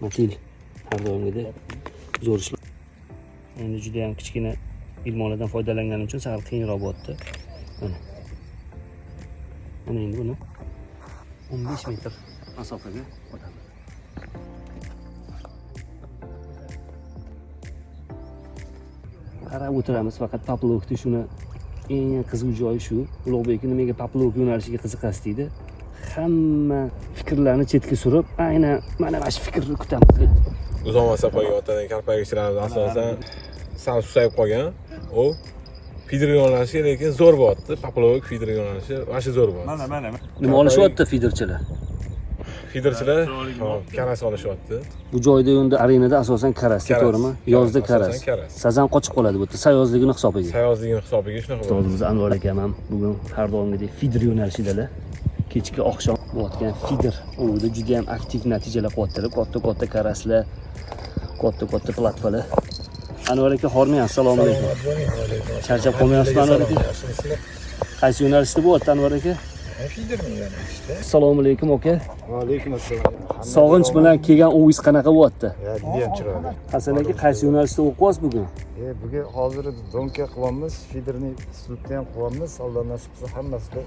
Matil har doimgidek zo'r ishlar. Endi juda ham kichkina ilmonlardan foydalanganim uchun sal qiyinroq bo'lyapti. Mana endi buni 15 metr masofaga otamiz. Qarab o'tiramiz, faqat poplovkni shuni eng qiziq joyi shu. Ulug'bek nimaga poplovk yo'nalishiga qiziqasiz deydi. Hamma fikrlarni chetga surib, aynan mana shu fikrni kutamiz. Uzun masofaga otadigan karpaygichlarimiz asosan sal susayib qolgan. U feeder yo'nalishi lekin zo'r bo'lyapti. Poplovk feeder yo'nalishi vashi zo'r bo'lyapti. Mana. Nima olishyapti feederchilar? Feederchilar karas olishyapti. Bu joyda endi arenada asosan karas, to'g'rimi? Yozda karas. Sazan qochib qoladi bu yerda, sayozligini hisobiga. Sayozligini hisobiga shunaqa bo'ladi. Biz Anvar akam ham bugun har doimgidek feeder yo'nalishidalar. Kechki oqshom bo'layotgan feeder o'yida juda ham aktiv natijalar qilyaptilar. Katta karaslar, katta platfalar. Anvar aka, hormang, assalomu alaykum. Charchab qolmayapsizmi Anvar aka? Qaysi yo'nalishda bo'lyapti Anvar aka? Assalomu alaykum aka. Va alaykum assalom. Sog'inch bilan kelgan o'yingiz qanaqa bo'lyapti? Juda ham chiroyli. Hasan aka, qaysi yo'nalishda o'qiyapsiz bugun? Bugun hozir donka qilyapmiz, feederni uslubda ham qilyapmiz. Alloh nasib qilsa hammasida.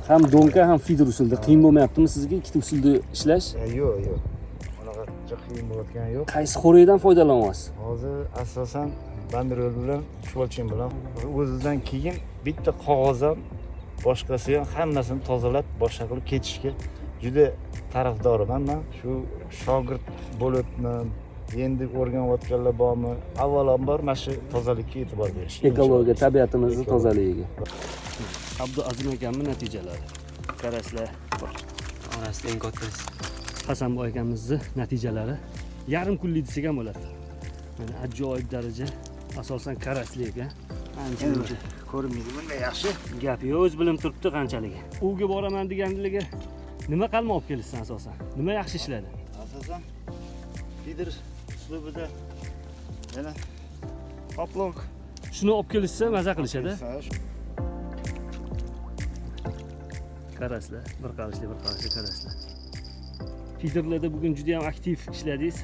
Ham donka, ham feeder usulda qiyin bo'lmayaptimi sizga ikkita usulda ishlash? Yo'q. Unaqa qiyin bo'layotgani yo'q. Qaysi xo'raydan foydalanyapsiz? Hozir asosan banderol bilan, shvolchin bilan o'zidan keyin bitta qog'oz ham boshqasi ham hammasini tozalab boshqa qilib ketishga juda tarafdorman men. Shu shogird bo'libman, endi o'rganayotganlar bormi? Avvalambor mana shu tozalikka e'tibor berish. Ekologiya, tabiatimizni tozaligiga. Abduazim akamning natijalari. Karaslar bor. Orasida eng kattasi Hasanboy akamizning natijalari yarim kunlik desak ham bo'ladi. Mana ajoyib daraja, asosan karaslik, ancha ko'rinmaydi bunday yaxshi. gap yo'q, o'z bilim turibdi qanchaligi. Uga boraman deganligiga nima qalma olib kelishsan asosan? Nima yaxshi ishladi? Asosan feeder uslubida yana poplovk Shuni olib kelishsa maza qilishadi. Karaslar, bir qarashli karaslar. Feederlarda bugun juda ham aktiv ishladingiz.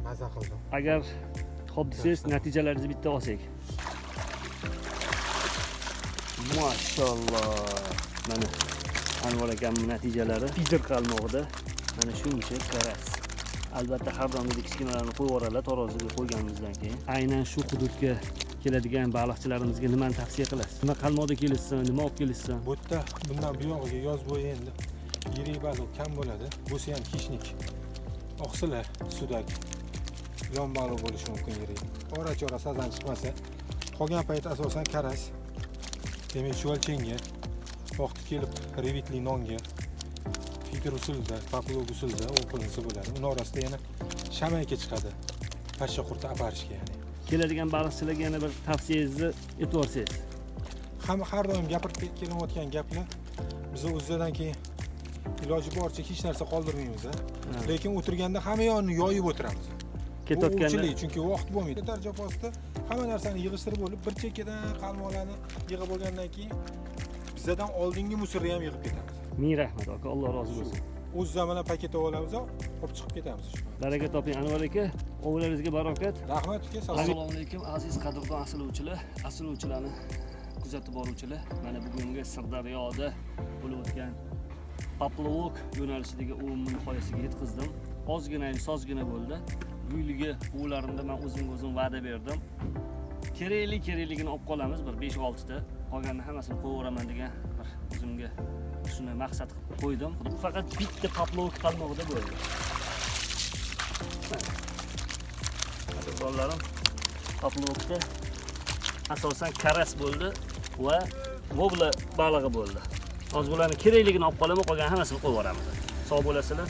Maza qildim. Agar xo'p desangiz, natijalaringizni bitta olsak. Mashalloh. Mana Anvar akamning natijalari feeder qalmog'ida. Mana shuncha karas. Albatta har doimgidek kichkinalarni qo'yib yuboradilar taroziga qo'yganimizdan keyin. Aynan shu hududga keladigan baliqchilarimizga nimani tavsiya qilasiz? Nima qalmoqda kelishsin, nima olib kelishsin? Bu yerda bundan buyog'iga yoz bo'yi endi yirik baliq kam bo'ladi. Busi ham kishnik. Oqsilar, sudak, yon baliq bo'lishi mumkin yirik. Ora-chora sazan chiqmasa, qolgan payt asosan karas, demak shvolchenga, vaqti kelib revitli nonga, feeder usulida, poplovk usulida o'qilinsa bo'ladi. Uning orasida yana shamayka chiqadi. Pashsha qurti aparishga ya'ni. Keladigan baliqchilarga yana bir tavsiyangizni aytib o'tsangiz. Har doim gapirib kelayotgan gaplar biz o'zidan keyin iloji boricha hech narsa qoldirmaymiz. Lekin o'tirganda hamma yonni yoyib o'tiramiz. Ketayotganda chunki vaqt bo'lmaydi. Darcha postda hamma narsani yig'ishtirib bo'lib, bir chekkadan qalmoqlarni yig'ib bo'lgandan keyin bizdan oldingi musorni ham yig'ib ketamiz. Ming rahmat aka, Alloh rozi bo'lsin. O'z zamona paket olamiz, olib chiqib ketamiz. Baraka toping Anvar aka, o'g'laringizga barokat. Rahmat aka, Assalomu alaykum aziz qadrdon asrlovchilarni kuzatib boruvchilar. Mana bugungi Sirdaryoda bo'lib o'tgan poplovk yo'nalishidagi umumiy nihoyasiga yetkazdim. Sozgina bo'ldi. Buyligi o'larimda men o'zim va'da berdim. Kerakligini olib qolamiz, bir 5-6 ta. Qolganini hammasini qo'yaveraman degan bir o'zimga shuni maqsad qilib qo'ydim. Faqat bitta poplovk qalmog'ida bo'ldi. Bolalarım poplovkda asosan karas bo'ldi va vobla balig'i bo'ldi. Hozir bularni kerakligini olib qolaman, qolgan hammasini qo'yib yuboramiz. Sog' bo'lasizlar.